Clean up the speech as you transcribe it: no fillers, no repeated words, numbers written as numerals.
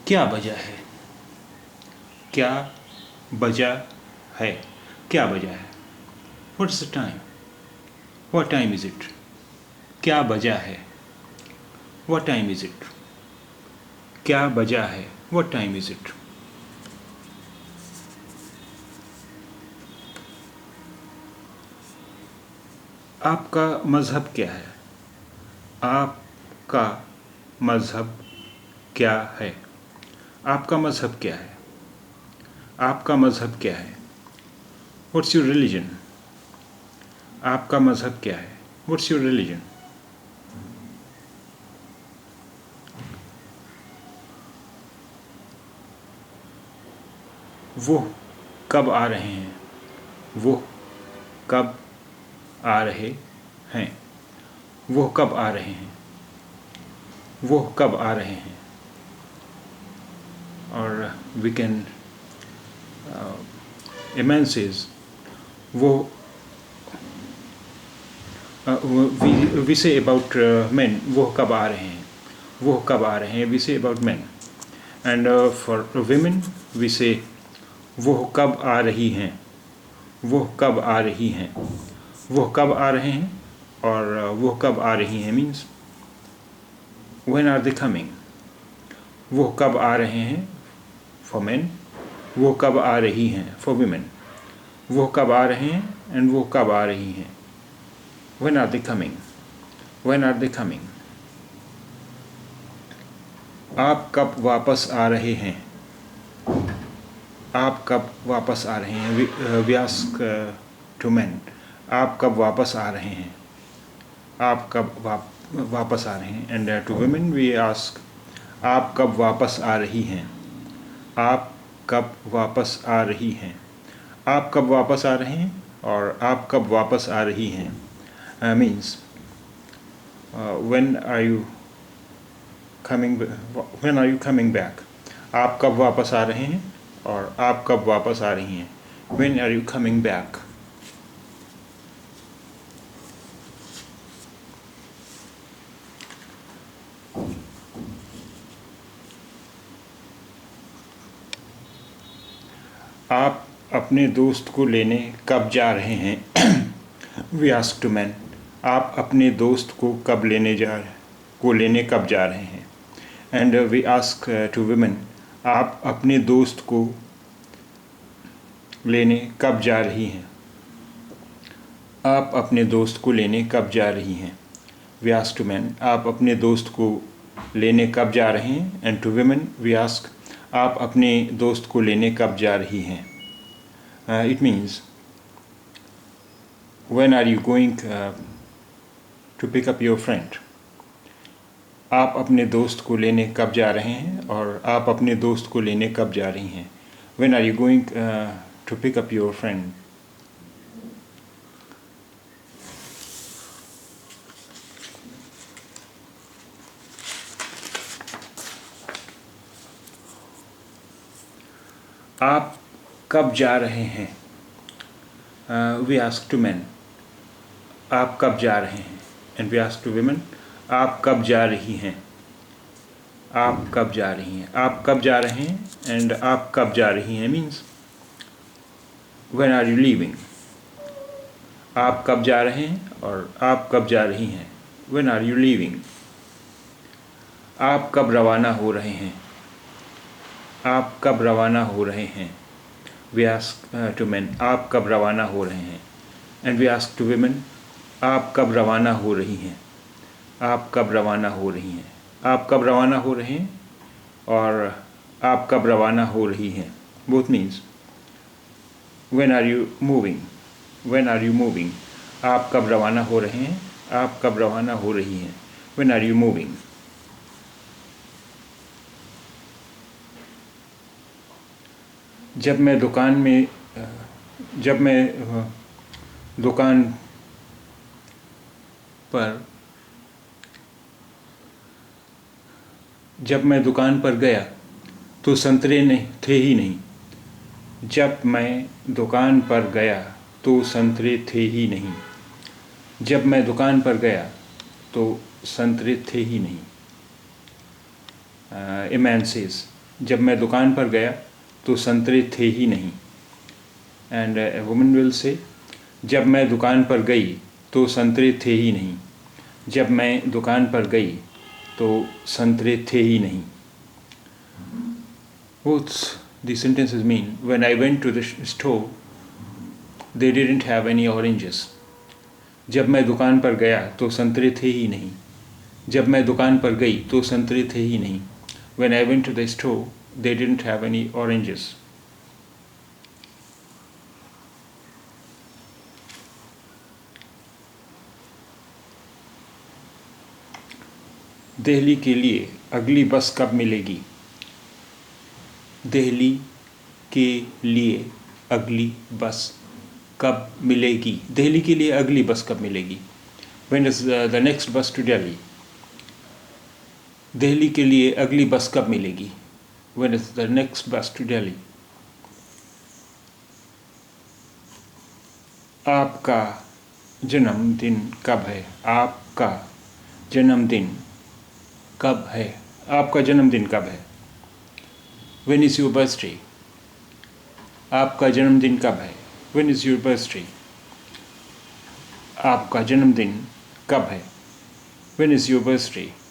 क्या वजह है? क्या वजह है? क्या वजह है? What's the time? What time is it? क्या वजह है? What time is it? क्या वजह है? What time is it? आपका मज़हब क्या है? आपका मज़हब क्या है? आपका मज़हब क्या है? आपका मज़हब क्या है? What's your religion? आपका मज़हब क्या है? What's your religion? वो कब आ रहे हैं? वो कब आ रहे हैं? वो कब आ रहे हैं? वो कब आ रहे हैं? और we can a man says वो we say about men वो कब आ रहे हैं? वो कब आ रहे हैं? We say about men. And for women we say वो कब आ रही हैं? वो कब आ रही हैं? वो कब आ रहे हैं? और वो कब आ रही हैं means when are they coming? वो कब आ रहे हैं for men, वो कब आ रही हैं for women. वो कब आ रहे हैं and वो कब आ रही हैं. When are they coming? When are they coming? आप कब वापस आ रहे हैं? आप कब वापस आ रहे हैं? We ask to men. आप कब वापस आ रहे हैं? आप कब वापस आ रहे हैं? And to women we ask आप कब वापस आ रही हैं? आप कब वापस आ रही हैं? आप कब वापस आ रहे हैं और आप कब वापस आ रही हैं means when are you coming back? आप कब वापस आ रहे हैं और आप कब वापस आ रही हैं? When are you coming back? आप अपने दोस्त को लेने कब जा रहे हैं? We ask to men. आप अपने दोस्त को लेने कब जा रहे हैं? And we ask to women. आप अपने दोस्त को लेने कब जा रही हैं? आप अपने दोस्त को लेने कब जा रही हैं? We ask to men. आप अपने दोस्त को लेने कब जा रहे हैं? And to women we ask आप अपने दोस्त को लेने कब जा रही हैं? It means when are you going to pick up your friend? आप अपने दोस्त को लेने कब जा रहे हैं और आप अपने दोस्त को लेने कब जा रही हैं? When are you going to pick up your friend? आप कब जा रहे हैं? We ask to men. आप कब जा रहे हैं? And we ask to women. आप कब जा रही हैं? आप कब जा रही हैं? आप कब जा रहे हैं? And आप कब जा रही हैं means when are you leaving? आप कब जा रहे हैं और आप कब जा रही हैं? When are you leaving? आप कब रवाना हो रहे हैं? आप कब रवाना हो रहे हैं? We ask to men. आप कब रवाना हो रहे हैं? And we ask to women. आप कब रवाना हो रही हैं? आप कब रवाना हो रही हैं? आप कब रवाना हो रहे हैं और आप कब रवाना हो रही हैं? Both means when are you moving? When are you moving? आप कब रवाना हो रहे हैं? आप कब रवाना हो रही हैं? When are you moving? जब मैं दुकान पर गया तो संतरे थे ही नहीं। जब मैं दुकान पर गया तो संतरे थे ही नहीं। जब मैं दुकान पर गया तो संतरे थे ही नहीं। A man says जब मैं दुकान पर गया तो संतरे थे ही नहीं। And a woman will say, जब मैं दुकान पर गई तो संतरे थे ही नहीं। जब मैं दुकान पर गई तो संतरे थे ही नहीं। Both the sentences mean, when I went to the store, they didn't have any oranges. जब मैं दुकान पर गया तो संतरे थे ही नहीं। जब मैं दुकान पर गई तो संतरे थे ही नहीं। When I went to the store, they didn't have any oranges. Delhi के लिए अगली बस कब मिलेगी? दिल्ली के लिए अगली बस कब मिलेगी? दिल्ली के लिए अगली बस कब मिलेगी? When is the next bus to Delhi? Delhi के लिए अगली बस कब मिलेगी? When is the next bus to Delhi? आपका जन्मदिन कब है? आपका जन्मदिन कब है? आपका जन्मदिन कब है? When is your birthday? आपका जन्मदिन कब है? When is your birthday? आपका जन्मदिन कब है? When is your birthday?